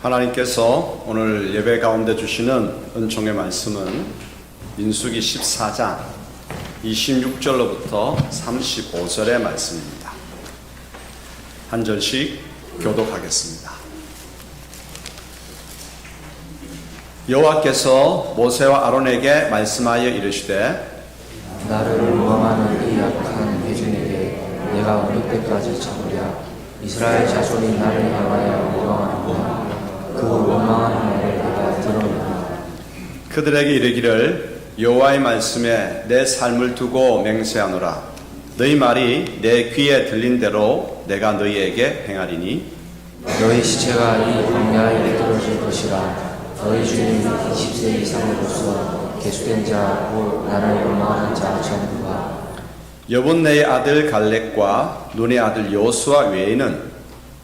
하나님께서 오늘 예배 가운데 주시는 은총의 말씀은 민수기 14장 26절로부터 35절의 말씀입니다. 한 절씩 교독하겠습니다. 여호와께서 모세와 아론에게 말씀하여 이르시되 나를 원망하는 이 약한 회중에게 내가 어느 때까지 참으랴. 이스라엘 자손이 나를 향하여 원망하는구나. 그 원망하는 말을 내가 들었노라. 그들에게 이르기를 여호와의 말씀에 내 삶을 두고 맹세하노라. 너희 말이 내 귀에 들린 대로 내가 너희에게 행하리니 너희 시체가 이 광야에 떨어질 것이라. 너희 중에 20세 이상으로서 계수된 자 곧 나를 원망하는 자 전부가 여분네의 아들 갈렙과 눈의 아들 여호수아 외에는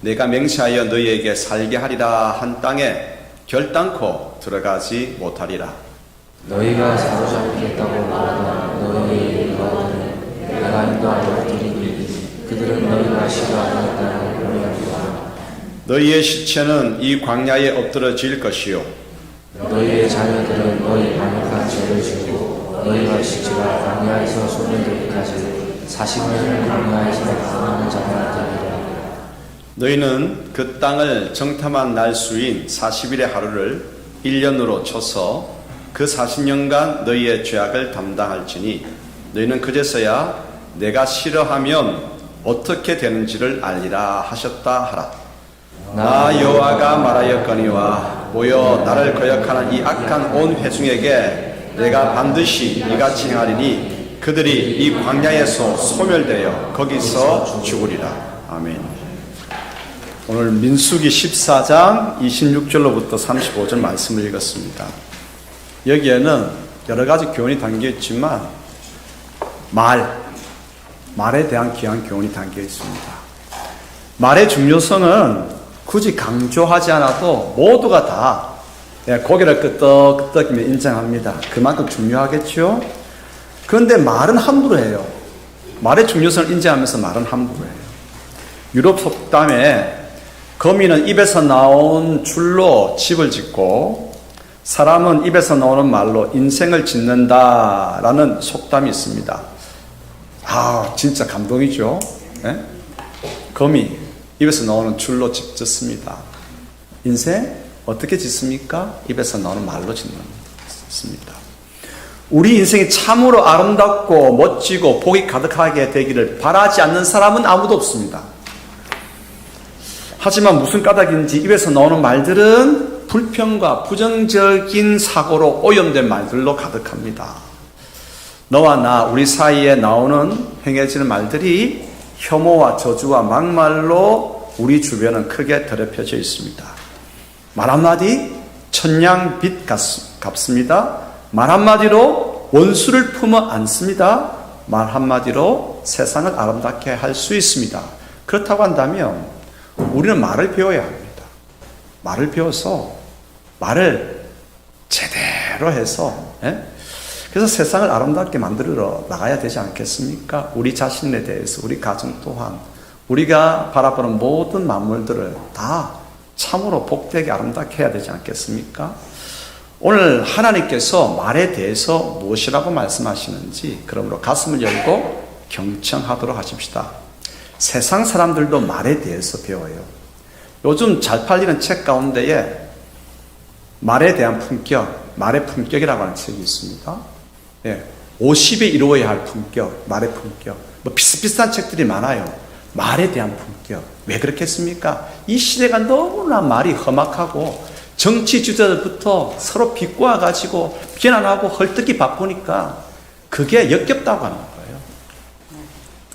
내가 맹세하여 너희에게 살게 하리라 한 땅에 결단코 들어가지 못하리라. 너희가 사로잡히겠다고 말하던 너희의 일가들은 내가 인도하여 드리니 그들은 너희가 싫어하는 땅을 보내리라. 너희의 시체는 이 광야에 엎드러질 것이요 너희의 자녀들은 너희 반역한 죄를 지고 너희가 시체가 광야에서 소멸되기까지 40년을 광야에서 방황하는 자가 되리라. 너희는 그 땅을 정탐한 날 수인 40일의 하루를 1년으로 쳐서 그 40년간 너희의 죄악을 담당할지니 너희는 그제서야 내가 싫어하면 어떻게 되는지를 알리라 하셨다 하라. 나 여호와가 말하였거니와 모여 나를 거역하는 이 악한 온 회중에게 내가 반드시 이같이 행하리니 그들이 이 광야에서 소멸되어 거기서 죽으리라. 아멘. 오늘 민수기 14장 26절로부터 35절 말씀을 읽었습니다. 여기에는 여러 가지 교훈이 담겨 있지만 말에 대한 귀한 교훈이 담겨 있습니다. 말의 중요성은 굳이 강조하지 않아도 모두가 다 고개를 끄덕끄덕이며 인정합니다. 그만큼 중요하겠죠? 그런데 말은 함부로 해요. 말의 중요성을 인정하면서 말은 함부로 해요. 유럽 속담에 거미는 입에서 나온 줄로 집을 짓고 사람은 입에서 나오는 말로 인생을 짓는다라는 속담이 있습니다. 진짜 감동이죠. 네? 거미 입에서 나오는 줄로 집 짓습니다. 인생 어떻게 짓습니까? 입에서 나오는 말로 짓습니다. 우리 인생이 참으로 아름답고 멋지고 복이 가득하게 되기를 바라지 않는 사람은 아무도 없습니다. 하지만 무슨 까닭인지 입에서 나오는 말들은 불평과 부정적인 사고로 오염된 말들로 가득합니다. 너와 나 우리 사이에 나오는 행해지는 말들이 혐오와 저주와 막말로 우리 주변은 크게 더럽혀져 있습니다. 말 한마디 천냥빚 갚습니다. 말 한마디로 원수를 품어 안습니다. 말 한마디로 세상을 아름답게 할 수 있습니다. 그렇다고 한다면 우리는 말을 배워야 합니다. 말을 배워서 말을 제대로 해서 그래서 세상을 아름답게 만들어 나가야 되지 않겠습니까? 우리 자신에 대해서 우리 가정 또한 우리가 바라보는 모든 만물들을 다 참으로 복되게 아름답게 해야 되지 않겠습니까? 오늘 하나님께서 말에 대해서 무엇이라고 말씀하시는지 그러므로 가슴을 열고 경청하도록 하십시다. 세상 사람들도 말에 대해서 배워요. 요즘 잘 팔리는 책 가운데에 말에 대한 품격, 말의 품격이라고 하는 책이 있습니다. 50에 이루어야 할 품격, 말의 품격. 비슷비슷한 책들이 많아요. 말에 대한 품격. 왜 그렇겠습니까? 이 시대가 너무나 말이 험악하고 정치 주자들부터 서로 비꼬아가지고 비난하고 헐뜯기 바쁘니까 그게 역겹다고 하는 거예요.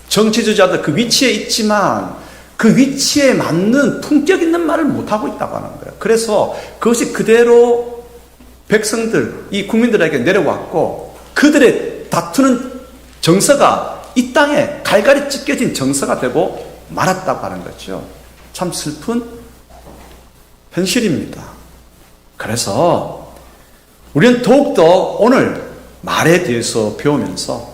정치 주자들 그 위치에 있지만 그 위치에 맞는 품격 있는 말을 못하고 있다고 하는 거예요. 그래서 그것이 그대로 백성들, 이 국민들에게 내려왔고 그들의 다투는 정서가 이 땅에 갈갈이 찢겨진 정서가 되고 말았다고 하는 거죠. 참 슬픈 현실입니다. 그래서 우리는 더욱더 오늘 말에 대해서 배우면서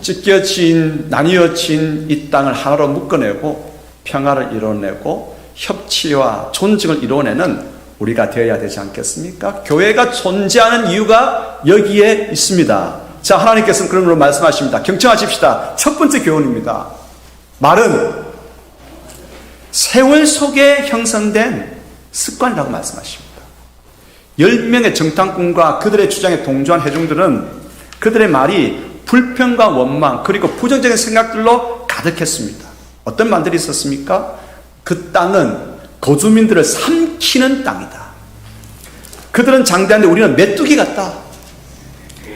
찢겨진 나뉘어진 이 땅을 하나로 묶어내고 평화를 이뤄내고 협치와 존중을 이루어내는 우리가 되어야 되지 않겠습니까? 교회가 존재하는 이유가 여기에 있습니다. 자, 하나님께서는 그런 걸로 말씀하십니다. 경청하십시다. 첫 번째 교훈입니다. 말은 세월 속에 형성된 습관이라고 말씀하십니다. 10명의 정탐꾼과 그들의 주장에 동조한 회중들은 그들의 말이 불평과 원망 그리고 부정적인 생각들로 가득했습니다. 어떤 말들이 있었습니까? 그 땅은 거주민들을 삼키는 땅이다. 그들은 장대한데 우리는 메뚜기 같다.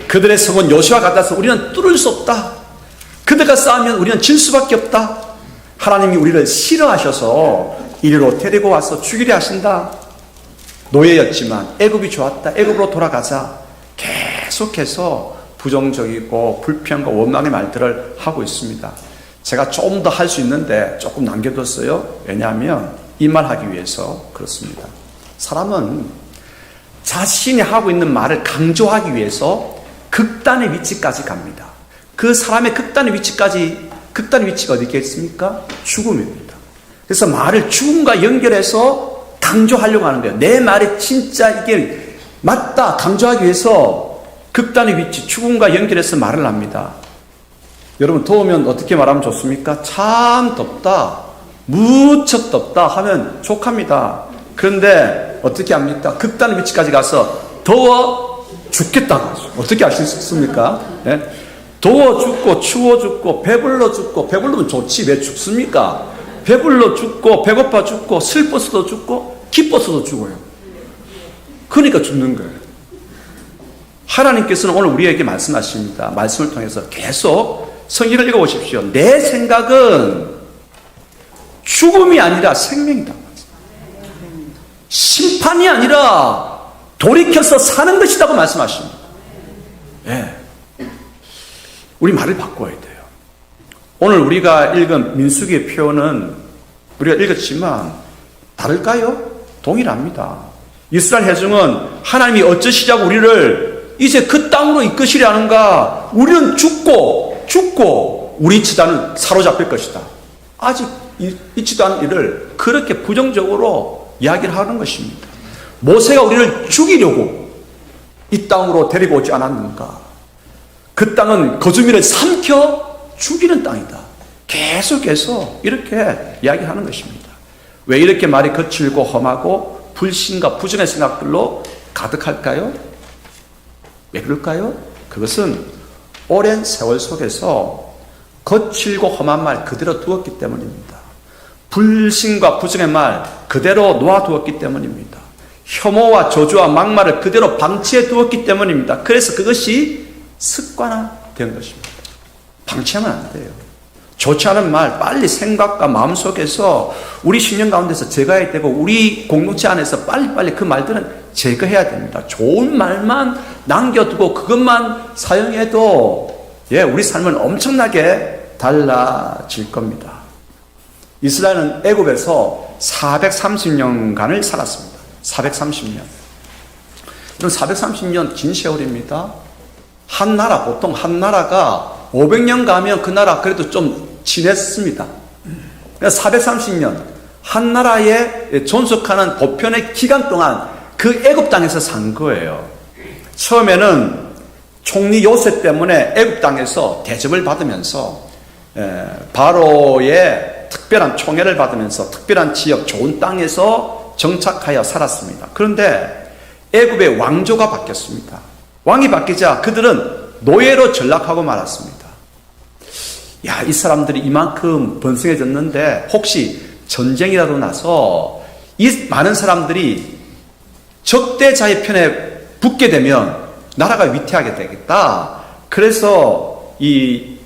그들의 성은 여호수아 같아서 우리는 뚫을 수 없다. 그들과 싸우면 우리는 질 수밖에 없다. 하나님이 우리를 싫어하셔서 이리로 데리고 와서 죽이려 하신다. 노예였지만 애굽이 좋았다. 애굽으로 돌아가자. 계속해서 부정적이고 불평과 원망의 말들을 하고 있습니다. 제가 좀 더 할 수 있는데 조금 남겨뒀어요. 왜냐하면 이 말 하기 위해서 그렇습니다. 사람은 자신이 하고 있는 말을 강조하기 위해서 극단의 위치까지 갑니다. 그 사람의 극단의 위치가 어디 있겠습니까? 죽음입니다. 그래서 말을 죽음과 연결해서 강조하려고 하는 거예요. 내 말이 진짜 이게 맞다 강조하기 위해서 극단의 위치, 죽음과 연결해서 말을 합니다. 여러분, 더우면 어떻게 말하면 좋습니까? 참 덥다, 무척 덥다 하면 족합니다. 그런데 어떻게 합니까? 극단의 위치까지 가서 더워 죽겠다고 하죠. 어떻게 아시겠습니까? 네? 더워 죽고 추워 죽고 배불러 죽고, 배불르면 좋지 왜 죽습니까? 배불러 죽고 배고파 죽고 슬퍼서도 죽고 기뻐서도 죽어요. 그러니까 죽는 거예요. 하나님께서는 오늘 우리에게 말씀하십니다. 말씀을 통해서 계속 성경을 읽어보십시오. 내 생각은 죽음이 아니라 생명이다. 심판이 아니라 돌이켜서 사는 것이라고 말씀하십니다. 예. 우리 말을 바꿔야 돼요. 오늘 우리가 읽은 민수기의 표현은 우리가 읽었지만 다를까요? 동일합니다. 이스라엘 회중은 하나님이 어쩌시자고 우리를 이제 그 땅으로 이끄시려는가? 우리는 죽고 우리 집단은 사로잡힐 것이다. 아직 있지도 않은 일을 그렇게 부정적으로 이야기를 하는 것입니다. 모세가 우리를 죽이려고 이 땅으로 데리고 오지 않았는가? 그 땅은 거주민을 삼켜 죽이는 땅이다. 계속해서 이렇게 이야기하는 것입니다. 왜 이렇게 말이 거칠고 험하고 불신과 부정의 생각들로 가득할까요? 왜 그럴까요? 그것은 오랜 세월 속에서 거칠고 험한 말 그대로 두었기 때문입니다. 불신과 부정의 말 그대로 놓아두었기 때문입니다. 혐오와 저주와 막말을 그대로 방치해 두었기 때문입니다. 그래서 그것이 습관화된 것입니다. 방치하면 안 돼요. 좋지 않은 말 빨리 생각과 마음속에서 우리 신령 가운데서 제거해야 되고 우리 공동체 안에서 빨리빨리 그 말들은 제거해야 됩니다. 좋은 말만 남겨두고 그것만 사용해도 우리 삶은 엄청나게 달라질 겁니다. 이스라엘은 애굽에서 430년간을 살았습니다. 430년. 이런 430년 긴 세월입니다. 한 나라, 보통 한 나라가 500년 가면 그 나라 그래도 좀 지냈습니다. 그래서 430년 한 나라에 존속하는 보편의 기간 동안 그 애굽 땅에서 산 거예요. 처음에는 총리 요셉 때문에 애굽 땅에서 대접을 받으면서 바로의 특별한 총애를 받으면서 특별한 지역 좋은 땅에서 정착하여 살았습니다. 그런데 애굽의 왕조가 바뀌었습니다. 왕이 바뀌자 그들은 노예로 전락하고 말았습니다. 야, 이 사람들이 이만큼 번성해졌는데 혹시 전쟁이라도 나서 이 많은 사람들이 적대자의 편에 붙게 되면 나라가 위태하게 되겠다. 그래서 이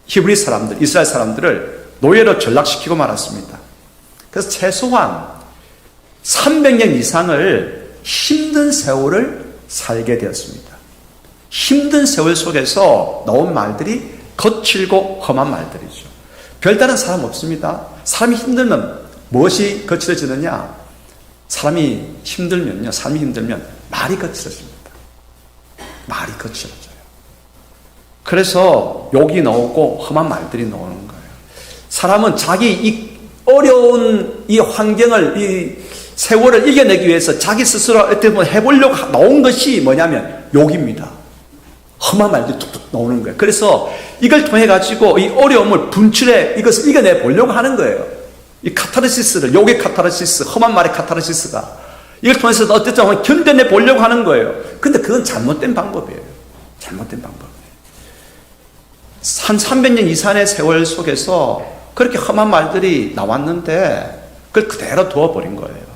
히브리 사람들, 이스라엘 사람들을 노예로 전락시키고 말았습니다. 그래서 최소한 300년 이상을 힘든 세월을 살게 되었습니다. 힘든 세월 속에서 나온 말들이 거칠고 험한 말들이죠. 별다른 사람 없습니다. 사람이 힘들면 무엇이 거칠어지느냐? 사람이 힘들면 말이 거칠어집니다. 말이 거칠어져요. 그래서 욕이 나오고 험한 말들이 나오는 거예요. 사람은 자기 어려운 이 환경을, 이 세월을 이겨내기 위해서 자기 스스로 어떻게 보면 해보려고 나온 것이 뭐냐면 욕입니다. 험한 말들이 툭툭 나오는 거예요. 그래서 이걸 통해 가지고 이 어려움을 분출해 이것을 이겨내 보려고 하는 거예요. 이 카타르시스를, 욕의 카타르시스, 험한 말의 카타르시스가 이걸 통해서 어쨌든 견뎌내 보려고 하는 거예요. 근데 그건 잘못된 방법이에요. 잘못된 방법. 한 300년 이상의 세월 속에서 그렇게 험한 말들이 나왔는데 그걸 그대로 두어버린 거예요.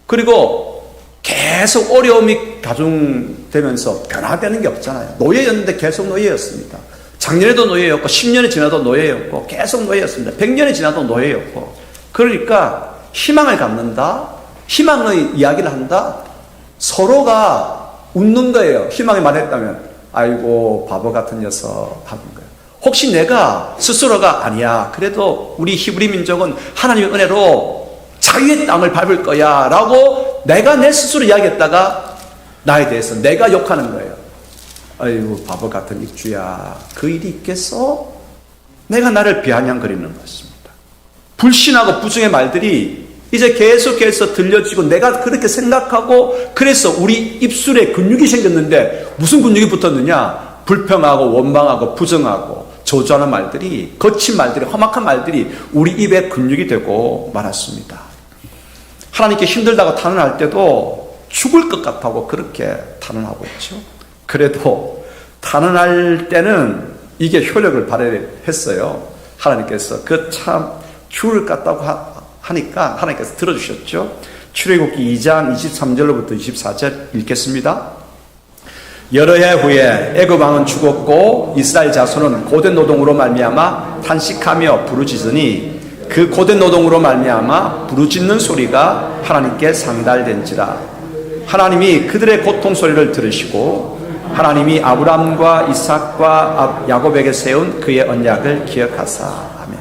그리고 계속 어려움이 가중되면서 변화되는 게 없잖아요. 노예였는데 계속 노예였습니다. 작년에도 노예였고 10년이 지나도 노예였고 계속 노예였습니다. 100년이 지나도 노예였고. 그러니까 희망을 갖는다, 희망의 이야기를 한다, 서로가 웃는 거예요. 희망이 말했다면 아이고 바보 같은 녀석 하는 거예요. 혹시 내가 스스로가 아니야, 그래도 우리 히브리 민족은 하나님의 은혜로 자유의 땅을 밟을 거야 라고 내가 내 스스로 이야기했다가 나에 대해서 내가 욕하는 거예요. 아이고 바보 같은 입주야, 그 일이 있겠어? 내가 나를 비아냥거리는 것입니다. 불신하고 부정의 말들이 이제 계속해서 들려지고 내가 그렇게 생각하고, 그래서 우리 입술에 근육이 생겼는데 무슨 근육이 붙었느냐? 불평하고 원망하고 부정하고 저주하는 말들이, 거친 말들이, 험악한 말들이 우리 입에 근육이 되고 말았습니다. 하나님께 힘들다고 탄원할 때도 죽을 것 같다고 그렇게 탄원하고 있죠. 그래도 탄원할 때는 이게 효력을 발휘했어요. 하나님께서 그 참 죽을 것 같다고 하니까 하나님께서 들어주셨죠. 출애굽기 2장 23절로부터 24절 읽겠습니다. 여러 해 후에 애굽 왕은 죽었고 이스라엘 자손은 고된 노동으로 말미암아 탄식하며 부르짖으니 그 고된 노동으로 말미암아 부르짖는 소리가 하나님께 상달된지라. 하나님이 그들의 고통 소리를 들으시고 하나님이 아브람과 이삭과 야곱에게 세운 그의 언약을 기억하사. 아멘.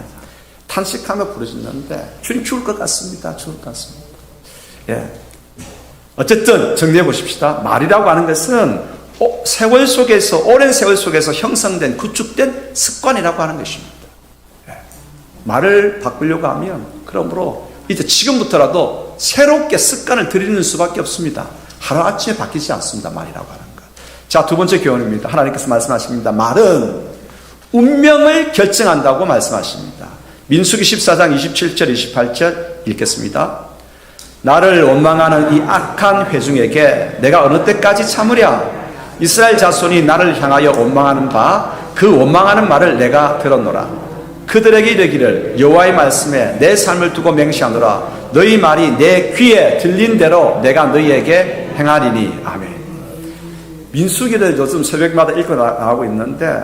탄식하며 부르짖는데 주님 죽을 것 같습니다. 죽을 것 같습니다. 예. 어쨌든 정리해 보십시다. 말이라고 하는 것은 세월 속에서, 오랜 세월 속에서 형성된, 구축된 습관이라고 하는 것입니다. 예. 말을 바꾸려고 하면 그러므로 이제 지금부터라도 새롭게 습관을 들이는 수밖에 없습니다. 하루아침에 바뀌지 않습니다. 말이라고 하는 것. 자, 두 번째 교훈입니다. 하나님께서 말씀하십니다. 말은 운명을 결정한다고 말씀하십니다. 민수기 14장 27절 28절 읽겠습니다. 나를 원망하는 이 악한 회중에게 내가 어느 때까지 참으랴? 이스라엘 자손이 나를 향하여 원망하는 바 그 원망하는 말을 내가 들었노라. 그들에게 이르기를 여호와의 말씀에 내 삶을 두고 맹세하노라. 너희 말이 내 귀에 들린 대로 내가 너희에게 행하리니. 아멘. 민수기를 요즘 새벽마다 읽고 나가고 있는데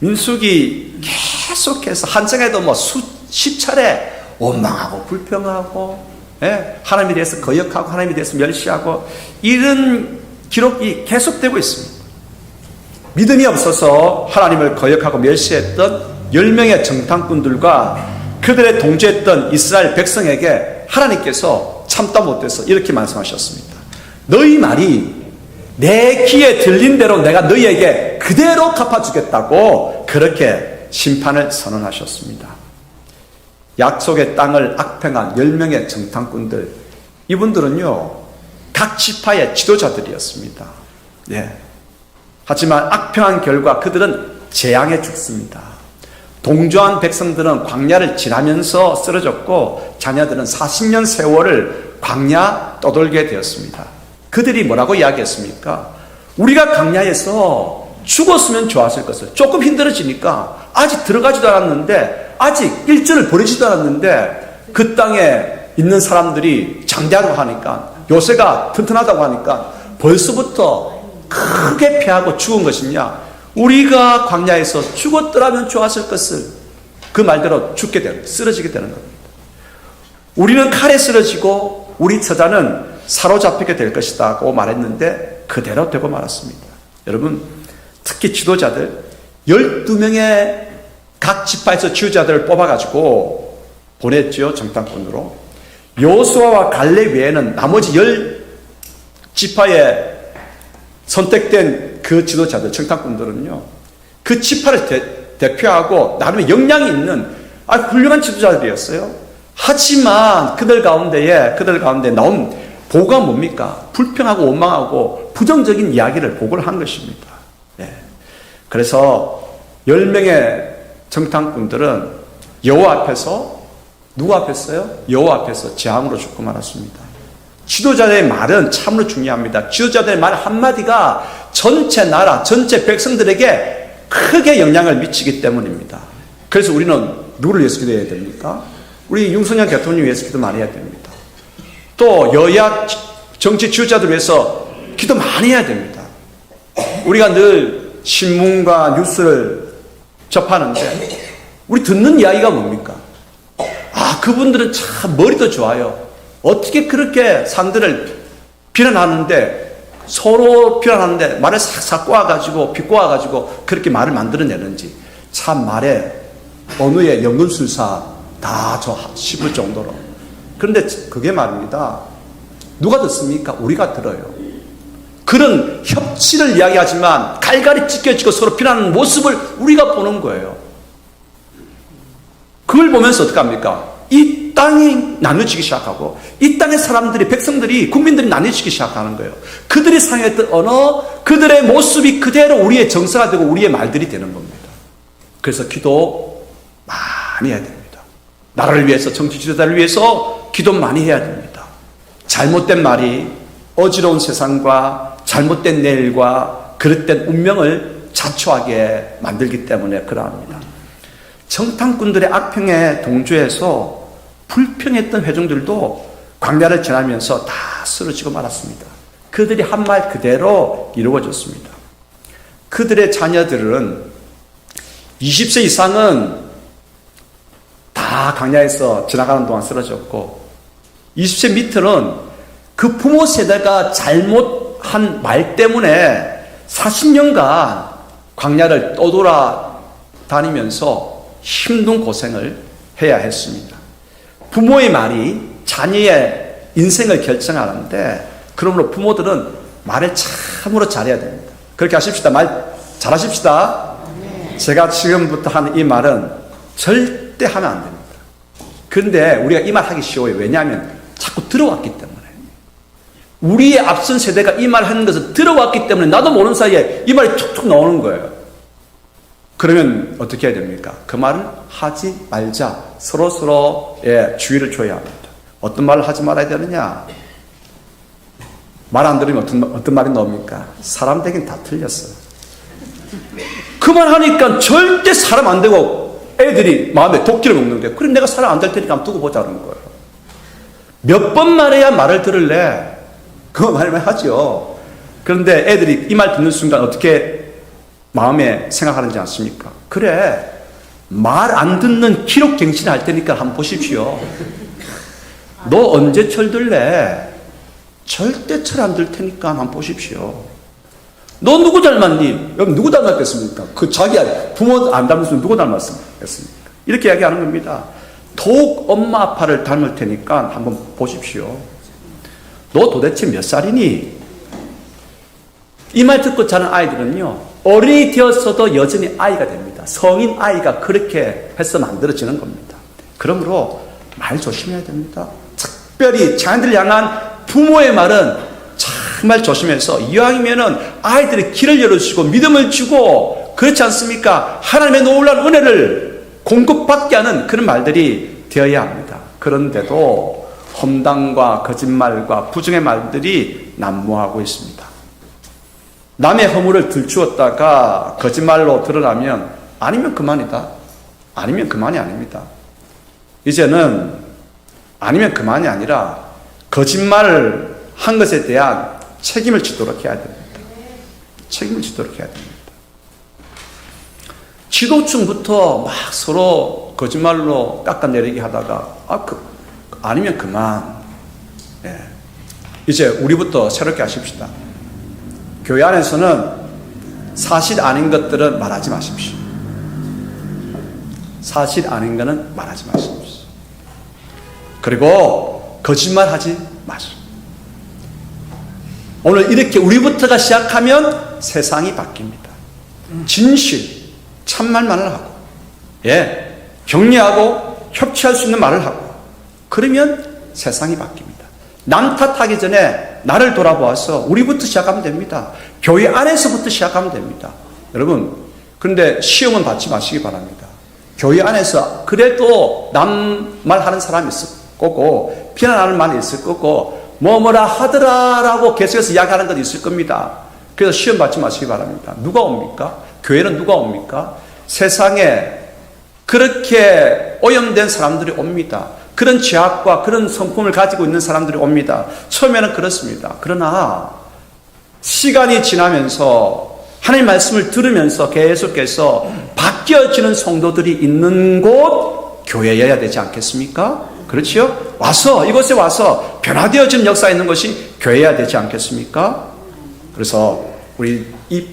민수기 계속해서 한정에도 뭐 수십 차례 원망하고 불평하고, 예? 하나님에 대해서 거역하고 하나님에 대해서 멸시하고 이런 기록이 계속되고 있습니다. 믿음이 없어서 하나님을 거역하고 멸시했던 10명의 정탐꾼들과 그들의 동조했던 이스라엘 백성에게 하나님께서 참다 못해서 이렇게 말씀하셨습니다. 너희 말이 내 귀에 들린 대로 내가 너희에게 그대로 갚아주겠다고 그렇게 심판을 선언하셨습니다. 약속의 땅을 악평한 10명의 정탐꾼들, 이분들은요 각 지파의 지도자들이었습니다. 예. 하지만 악평한 결과 그들은 재앙에 죽습니다. 동조한 백성들은 광야를 지나면서 쓰러졌고 자녀들은 40년 세월을 광야 떠돌게 되었습니다. 그들이 뭐라고 이야기했습니까? 우리가 광야에서 죽었으면 좋았을 것을, 조금 힘들어지니까 아직 들어가지도 않았는데, 아직 일전을 벌이지도 않았는데 그 땅에 있는 사람들이 장대하다고 하니까, 요새가 튼튼하다고 하니까 벌써부터 크게 패하고 죽은 것이냐? 우리가 광야에서 죽었더라면 좋았을 것을, 그 말대로 죽게 되는, 쓰러지게 되는 겁니다. 우리는 칼에 쓰러지고 우리 처자는 사로잡히게 될 것이다고 말했는데 그대로 되고 말았습니다. 여러분, 특히 지도자들 12명의 각 지파에서 지도자들을 뽑아가지고 보냈죠. 정탐꾼으로. 여호수아와 갈렙 외에는 나머지 10지파에 선택된 그 지도자들, 정탐꾼들은요, 그 지파를 대표하고 나름의 역량이 있는 훌륭한 지도자들이었어요. 하지만 그들 가운데 나온 보고가 뭡니까? 불평하고 원망하고 부정적인 이야기를 보고를 한 것입니다. 예. 그래서 10명의 정탐꾼들은 여호와 앞에서, 누구 앞에서요? 여호와 앞에서 재앙으로 죽고 말았습니다. 지도자들의 말은 참으로 중요합니다. 지도자들의 말 한마디가 전체 나라, 전체 백성들에게 크게 영향을 미치기 때문입니다. 그래서 우리는 누구를 위해서 기도해야 됩니까? 우리 윤석열 대통령 위해서 기도 많이 해야 됩니다. 또 여야 정치 지도자들 위해서 기도 많이 해야 됩니다. 우리가 늘 신문과 뉴스를 접하는데 우리 듣는 이야기가 뭡니까? 아, 그분들은 참 머리도 좋아요. 어떻게 그렇게 상대를 비난하는데, 서로 비난하는데 말을 싹 꼬아가지고 비꼬아가지고 그렇게 말을 만들어내는지, 참 말에 언어의 연금술사 다 저 싶을 정도로. 그런데 그게 말입니다. 누가 듣습니까? 우리가 들어요. 그런 협치를 이야기하지만 갈갈이 찢겨지고 서로 비난하는 모습을 우리가 보는 거예요. 그걸 보면서 어떡합니까? 이 땅이 나눠지기 시작하고, 이 땅의 사람들이, 백성들이, 국민들이 나눠지기 시작하는 거예요. 그들이 사용했던 언어, 그들의 모습이 그대로 우리의 정서가 되고 우리의 말들이 되는 겁니다. 그래서 기도 많이 해야 됩니다. 나라를 위해서, 정치 지도자를 위해서 기도 많이 해야 됩니다. 잘못된 말이 어지러운 세상과 잘못된 내일과 그릇된 운명을 자초하게 만들기 때문에 그러합니다. 정탐꾼들의 악평에 동조해서 불평했던 회중들도 광야를 지나면서 다 쓰러지고 말았습니다. 그들이 한 말 그대로 이루어졌습니다. 그들의 자녀들은 20세 이상은 다 광야에서 지나가는 동안 쓰러졌고, 20세 밑으로는 그 부모 세대가 잘못한 말 때문에 40년간 광야를 떠돌아다니면서 힘든 고생을 해야 했습니다. 부모의 말이 자녀의 인생을 결정하는데, 그러므로 부모들은 말을 참으로 잘해야 됩니다. 그렇게 하십시다. 말 잘하십시다. 제가 지금부터 하는 이 말은 절대 하면 안 됩니다. 그런데 우리가 이 말 하기 쉬워요. 왜냐하면 자꾸 들어왔기 때문에. 우리의 앞선 세대가 이 말 하는 것을 들어왔기 때문에 나도 모르는 사이에 이 말이 툭툭 나오는 거예요. 그러면 어떻게 해야 됩니까? 그 말을 하지 말자. 서로서로의 주의를 줘야 합니다. 어떤 말을 하지 말아야 되느냐? 말 안 들으면 어떤 말이 나옵니까? 사람 되긴 다 틀렸어요. 그 말 하니까 절대 사람 안 되고 애들이 마음에 도끼를 먹는데, 그럼 내가 사람 안 될 테니까 한번 두고 보자는 거예요. 몇 번 말해야 말을 들을래? 그거 말만 하죠. 그런데 애들이 이 말 듣는 순간 어떻게 마음에 생각하는지 아십니까? 그래, 말 안 듣는 기록갱신 할 테니까 한번 보십시오. 너 언제 철들래? 절대 철 안 들 테니까 한번 보십시오. 너 누구 닮았니? 여러분 누구 닮았겠습니까? 그 자기 부모 안 닮았으면 누구 닮았겠습니까? 이렇게 이야기하는 겁니다. 더욱 엄마 아빠를 닮을 테니까 한번 보십시오. 너 도대체 몇 살이니? 이 말 듣고 자란 아이들은요, 어른이 되었어도 여전히 아이가 됩니다. 성인 아이가 그렇게 해서 만들어지는 겁니다. 그러므로 말 조심해야 됩니다. 특별히 자녀들을 향한 부모의 말은 정말 조심해서, 이왕이면은 아이들의 길을 열어주시고 믿음을 주고, 그렇지 않습니까? 하나님의 놀라운 은혜를 공급받게 하는 그런 말들이 되어야 합니다. 그런데도 험담과 거짓말과 부정의 말들이 난무하고 있습니다. 남의 허물을 들추었다가 거짓말로 드러나면 아니면 그만이다. 아니면 그만이 아닙니다. 이제는 아니면 그만이 아니라 거짓말을 한 것에 대한 책임을 지도록 해야 됩니다. 책임을 지도록 해야 됩니다. 지도층부터 막 서로 거짓말로 깎아내리게 하다가 아니면 그만. 예. 이제 우리부터 새롭게 하십시다. 교회 안에서는 사실 아닌 것들은 말하지 마십시오. 사실 아닌 것은 말하지 마십시오. 그리고 거짓말하지 마십시오. 오늘 이렇게 우리부터가 시작하면 세상이 바뀝니다. 진실, 참말만을 하고, 격려하고 협치할 수 있는 말을 하고, 그러면 세상이 바뀝니다. 남 탓하기 전에 나를 돌아보아서 우리부터 시작하면 됩니다. 교회 안에서부터 시작하면 됩니다. 여러분, 그런데 시험은 받지 마시기 바랍니다. 교회 안에서 그래도 남 말하는 사람이 있을 거고 비난하는 말이 있을 거고 뭐라 하더라라고 계속해서 이야기하는 것도 있을 겁니다. 그래서 시험 받지 마시기 바랍니다. 누가 옵니까? 교회는 누가 옵니까? 세상에 그렇게 오염된 사람들이 옵니다. 그런 죄악과 그런 성품을 가지고 있는 사람들이 옵니다. 처음에는 그렇습니다. 그러나 시간이 지나면서 하나님 말씀을 들으면서 계속해서 바뀌어지는 성도들이 있는 곳 교회여야 되지 않겠습니까? 그렇지요? 와서 이곳에 와서 변화되어지는 역사가 있는 것이 교회여야 되지 않겠습니까? 그래서 우리 이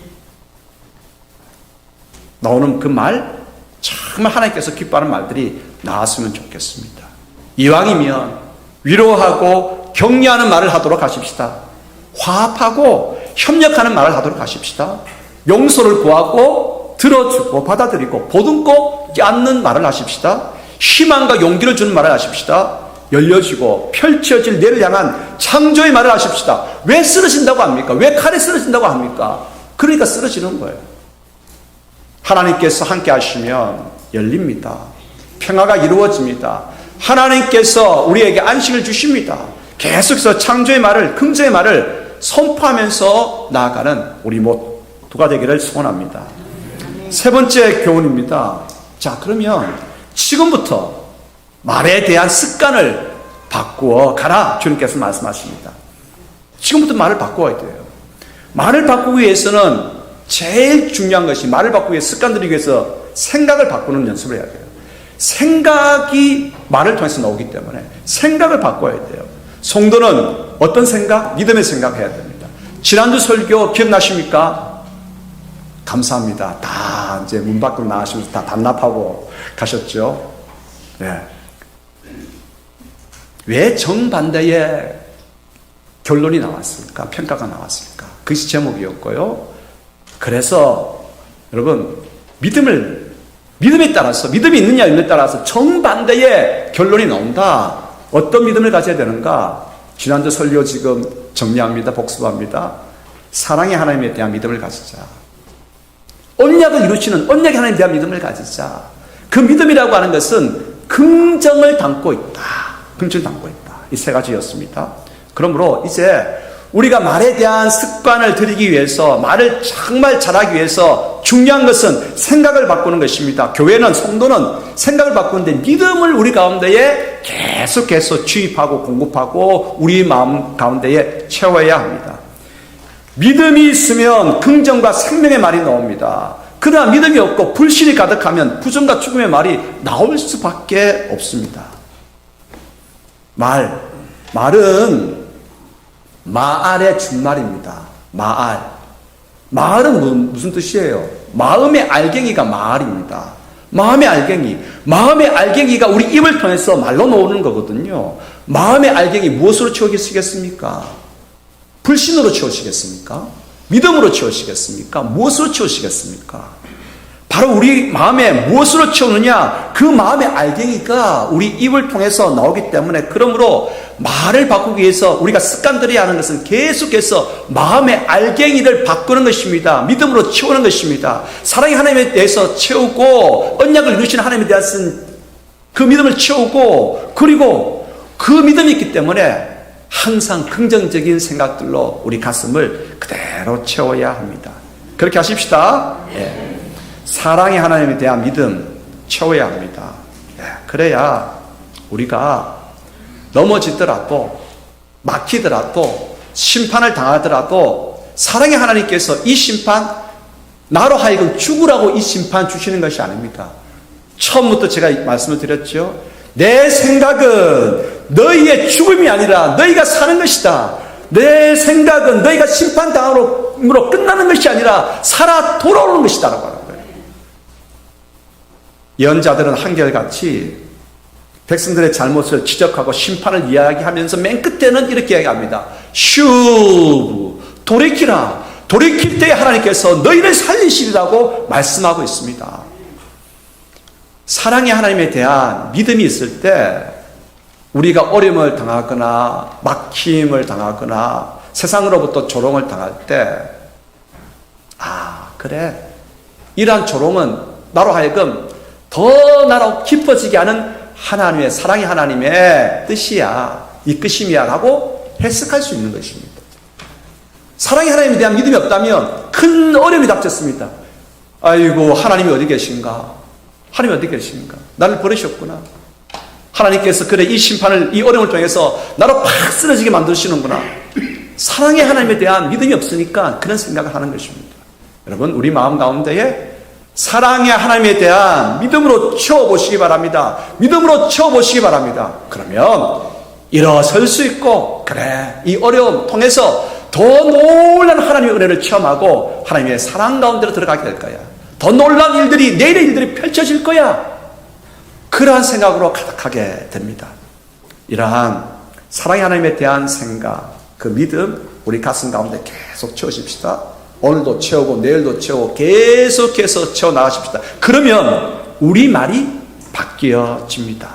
나오는 그 말 정말 하나님께서 기뻐하는 말들이 나왔으면 좋겠습니다. 이왕이면 위로하고 격려하는 말을 하도록 하십시다. 화합하고 협력하는 말을 하도록 하십시다. 용서를 구하고 들어주고 받아들이고 보듬고 앉는 말을 하십시다. 희망과 용기를 주는 말을 하십시다. 열려지고 펼쳐질 내를 향한 창조의 말을 하십시다. 왜 쓰러진다고 합니까? 왜 칼에 쓰러진다고 합니까? 그러니까 쓰러지는 거예요. 하나님께서 함께 하시면 열립니다. 평화가 이루어집니다. 하나님께서 우리에게 안식을 주십니다. 계속해서 창조의 말을, 긍정의 말을 선포하면서 나아가는 우리 모두가 되기를 소원합니다. 세 번째 교훈입니다. 자, 그러면 지금부터 말에 대한 습관을 바꾸어 가라. 주님께서 말씀하십니다. 지금부터 말을 바꿔야 돼요. 말을 바꾸기 위해서는 제일 중요한 것이 말을 바꾸기 위해 습관 들이기 위해서 생각을 바꾸는 연습을 해야 돼요. 생각이 말을 통해서 나오기 때문에 생각을 바꿔야 돼요. 성도는 어떤 생각? 믿음의 생각을 해야 됩니다. 지난주 설교 기억나십니까? 감사합니다. 다 이제 문 밖으로 나가시면서 다 반납하고 가셨죠. 네. 왜 정반대의 결론이 나왔습니까? 평가가 나왔습니까? 그것이 제목이었고요. 그래서 여러분 믿음에 따라서 믿음이 있느냐 없느냐에 따라서 정반대의 결론이 나온다. 어떤 믿음을 가져야 되는가? 지난주 설교 지금 정리합니다. 복습합니다. 사랑의 하나님에 대한 믿음을 가지자. 언약을 이루시는 언약의 하나님에 대한 믿음을 가지자. 그 믿음이라고 하는 것은 긍정을 담고 있다. 긍정을 담고 있다. 이 세 가지였습니다. 그러므로 이제 우리가 말에 대한 습관을 들이기 위해서 말을 정말 잘하기 위해서 중요한 것은 생각을 바꾸는 것입니다. 교회는 성도는 생각을 바꾸는데 믿음을 우리 가운데에 계속해서 주입하고 공급하고 우리 마음 가운데에 채워야 합니다. 믿음이 있으면 긍정과 생명의 말이 나옵니다. 그러나 믿음이 없고 불신이 가득하면 부정과 죽음의 말이 나올 수밖에 없습니다. 말은 마알의 준말입니다. 마알은 무슨 뜻이에요? 마음의 알갱이가 마알입니다. 마음의 알갱이가 우리 입을 통해서 말로 나오는 거거든요. 마음의 알갱이 무엇으로 채우시겠습니까? 불신으로 채우시겠습니까? 믿음으로 채우시겠습니까? 무엇으로 채우시겠습니까? 바로 우리 마음에 무엇으로 채우느냐? 그 마음의 알갱이가 우리 입을 통해서 나오기 때문에, 그러므로 말을 바꾸기 위해서 우리가 습관들이야 하는 것은 계속해서 마음의 알갱이를 바꾸는 것입니다. 믿음으로 채우는 것입니다. 사랑의 하나님에 대해서 채우고 언약을 이루시는 하나님에 대한 그 믿음을 채우고, 그리고 그 믿음이 있기 때문에 항상 긍정적인 생각들로 우리 가슴을 그대로 채워야 합니다. 그렇게 하십시다. 예. 사랑의 하나님에 대한 믿음 채워야 합니다. 예. 그래야 우리가 넘어지더라도 막히더라도 심판을 당하더라도 사랑의 하나님께서 이 심판, 나로 하여금 죽으라고 이 심판 주시는 것이 아닙니다. 처음부터 제가 말씀을 드렸죠. 내 생각은 너희의 죽음이 아니라 너희가 사는 것이다. 내 생각은 너희가 심판당함으로 끝나는 것이 아니라 살아 돌아오는 것이다 라고 하는 거예요. 예언자들은 한결같이 백성들의 잘못을 지적하고 심판을 이야기하면서 맨 끝에는 이렇게 이야기합니다. 슈브, 돌이키라. 돌이킬 때에 하나님께서 너희를 살리시리라고 말씀하고 있습니다. 사랑의 하나님에 대한 믿음이 있을 때 우리가 어려움을 당하거나 막힘을 당하거나 세상으로부터 조롱을 당할 때, 그래, 이러한 조롱은 나로 하여금 더 나로 깊어지게 하는 하나님의, 사랑의 하나님의 뜻이야, 이끄심이야 라고 해석할 수 있는 것입니다. 사랑의 하나님에 대한 믿음이 없다면 큰 어려움이 닥쳤습니다. 아이고, 하나님이 어디 계신가? 하나님이 어디 계신가? 나를 버리셨구나. 하나님께서 그래, 이 심판을, 이 어려움을 통해서 나로 팍 쓰러지게 만드시는구나. 사랑의 하나님에 대한 믿음이 없으니까 그런 생각을 하는 것입니다. 여러분, 우리 마음 가운데에 사랑의 하나님에 대한 믿음으로 채워보시기 바랍니다. 믿음으로 채워보시기 바랍니다. 그러면 일어설 수 있고, 그래, 이 어려움 통해서 더 놀라운 하나님의 은혜를 체험하고 하나님의 사랑 가운데로 들어가게 될 거야. 더 놀라운 일들이, 내일의 일들이 펼쳐질 거야. 그러한 생각으로 가득하게 됩니다. 이러한 사랑의 하나님에 대한 생각, 그 믿음, 우리 가슴 가운데 계속 채우십시다. 오늘도 채우고 내일도 채우고 계속해서 채워나가십시다. 그러면 우리 말이 바뀌어집니다.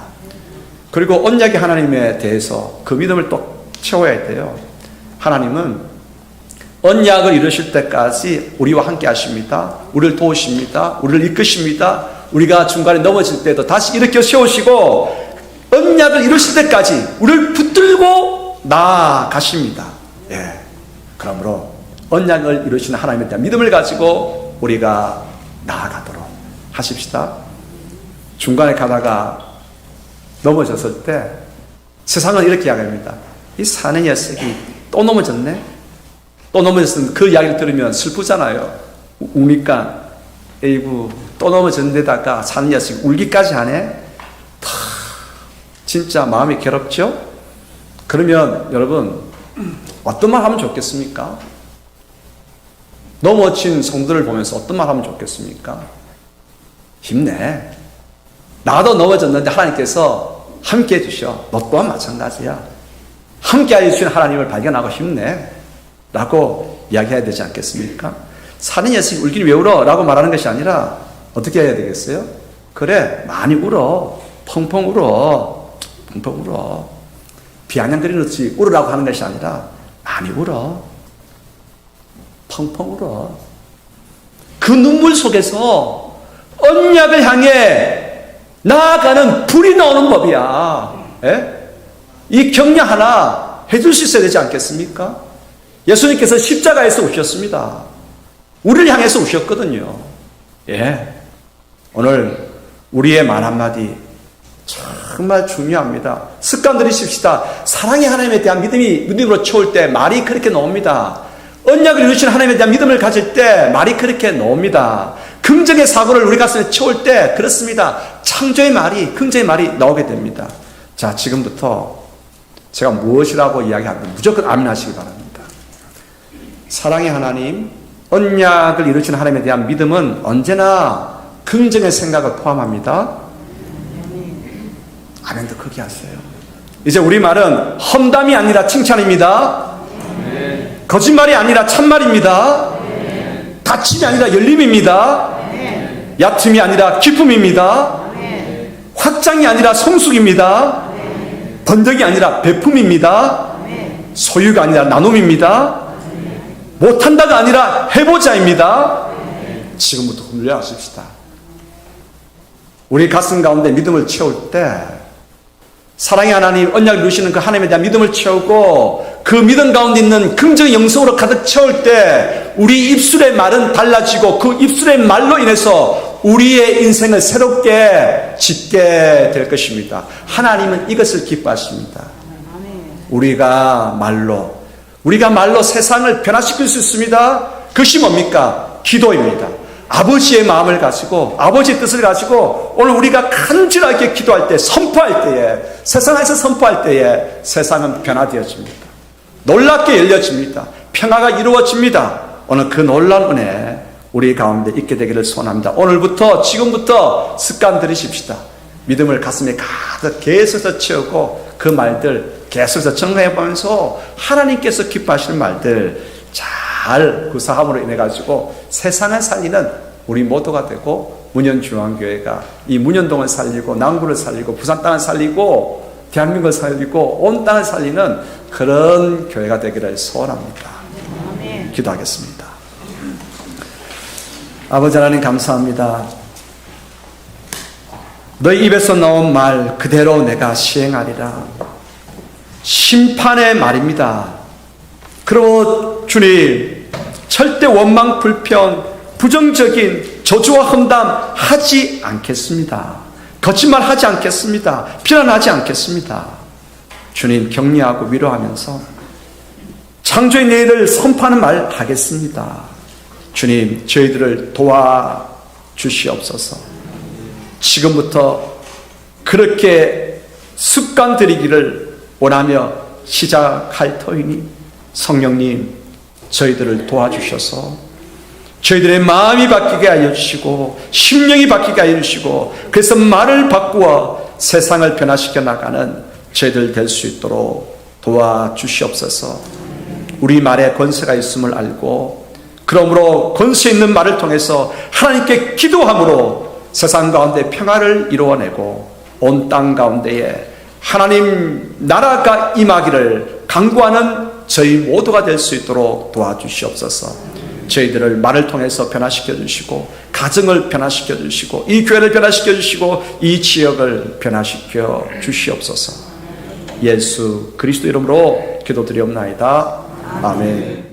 그리고 언약의 하나님에 대해서 그 믿음을 또 채워야 돼요. 하나님은 언약을 이루실 때까지 우리와 함께 하십니다. 우리를 도우십니다. 우리를 이끄십니다. 우리가 중간에 넘어질 때도 다시 일으켜 세우시고 언약을 이루실 때까지 우리를 붙들고 나아가십니다. 예. 그러므로 언약을 이루시는 하나님에 대한 믿음을 가지고 우리가 나아가도록 하십시다. 중간에 가다가 넘어졌을 때 세상은 이렇게 이야기합니다. 이 사는 녀석이 또 넘어졌네? 또 넘어졌으면 그 이야기를 들으면 슬프잖아요. 우니까 에이구, 또 넘어진 데다가 사는 녀석이 울기까지 하네? 진짜 마음이 괴롭죠? 그러면 여러분, 어떤 말 하면 좋겠습니까? 넘어진 성도를 보면서 어떤 말 하면 좋겠습니까? 힘내. 나도 넘어졌는데 하나님께서 함께 해주셔. 너 또한 마찬가지야. 함께 해주신 하나님을 발견하고 힘내. 라고 이야기해야 되지 않겠습니까? 사는 녀석이 울긴 왜 울어? 라고 말하는 것이 아니라 어떻게 해야 되겠어요? 그래, 많이 울어. 펑펑 울어. 펑펑 울어. 비아냥거리듯이 울으라고 하는 것이 아니라 많이 울어. 펑펑 울어. 그 눈물 속에서 언약을 향해 나아가는 불이 나오는 법이야. 예? 이 격려 하나 해줄 수 있어야 되지 않겠습니까? 예수님께서 십자가에서 우셨습니다. 우리를 향해서 우셨거든요. 예. 오늘 우리의 말 한마디 정말 중요합니다. 습관 들이십시다. 사랑의 하나님에 대한 믿음으로 채울 때 말이 그렇게 나옵니다. 언약을 이루시는 하나님에 대한 믿음을 가질 때 말이 그렇게 나옵니다. 긍정의 사고를 우리 가슴에 채울 때 그렇습니다. 창조의 말이, 긍정의 말이 나오게 됩니다. 자, 지금부터 제가 무엇이라고 이야기하면 무조건 아멘 하시기 바랍니다. 사랑의 하나님, 언약을 이루시는 하나님에 대한 믿음은 언제나 긍정의 생각을 포함합니다. 아멘도 크게 하세요. 이제 우리말은 험담이 아니라 칭찬입니다. 거짓말이 아니라 참말입니다. 다침이 아니라 열림입니다. 얕음이 아니라 기쁨입니다. 확장이 아니라 성숙입니다. 번덕이 아니라 베품입니다. 소유가 아니라 나눔입니다. 못한다가 아니라 해보자입니다. 지금부터 훈련하십시다. 우리 가슴 가운데 믿음을 채울 때 사랑의 하나님, 언약을 이루시는 그 하나님에 대한 믿음을 채우고 그 믿음 가운데 있는 긍정의 영성으로 가득 채울 때 우리 입술의 말은 달라지고 그 입술의 말로 인해서 우리의 인생을 새롭게 짓게 될 것입니다. 하나님은 이것을 기뻐하십니다. 우리가 말로 세상을 변화시킬 수 있습니다. 그것이 뭡니까? 기도입니다. 아버지의 마음을 가지고, 아버지의 뜻을 가지고 오늘 우리가 간절하게 기도할 때, 선포할 때에, 세상에서 선포할 때에 세상은 변화되어집니다. 놀랍게 열려집니다. 평화가 이루어집니다. 오늘 그 놀라운 은혜 우리 가운데 있게 되기를 소원합니다. 오늘부터, 지금부터 습관 들이십시다. 믿음을 가슴에 가득 계속해서 채우고 그 말들 계속해서 정리해보면서 하나님께서 기뻐하시는 말들 잘 구사함으로 인해 가지고 세상을 살리는 우리 모두가 되고 문현중앙교회가 이 문현동을 살리고 남구를 살리고 부산 땅을 살리고 대한민국을 살리고 온 땅을 살리는 그런 교회가 되기를 소원합니다. 기도하겠습니다. 아버지 하나님 감사합니다. 너희 입에서 나온 말 그대로 내가 시행하리라. 심판의 말입니다. 그리고 주님, 절대 원망, 불평, 부정적인 저주와 험담 하지 않겠습니다. 거짓말 하지 않겠습니다. 비난하지 않겠습니다. 주님, 격려하고 위로하면서 창조의 너희를 선포하는 말 하겠습니다. 주님, 저희들을 도와주시옵소서. 지금부터 그렇게 습관 들이기를 원하며 시작할 터이니 성령님, 저희들을 도와주셔서 저희들의 마음이 바뀌게 하여 주시고 심령이 바뀌게 하여 주시고, 그래서 말을 바꾸어 세상을 변화시켜 나가는 저희들 될 수 있도록 도와주시옵소서. 우리 말에 권세가 있음을 알고, 그러므로 권세 있는 말을 통해서 하나님께 기도함으로 세상 가운데 평화를 이루어내고 온 땅 가운데에 하나님 나라가 임하기를 강구하는 저희 모두가 될 수 있도록 도와주시옵소서. 저희들을 말을 통해서 변화시켜 주시고, 가정을 변화시켜 주시고, 이 교회를 변화시켜 주시고, 이 지역을 변화시켜 주시옵소서. 예수 그리스도 이름으로 기도드리옵나이다. 아멘.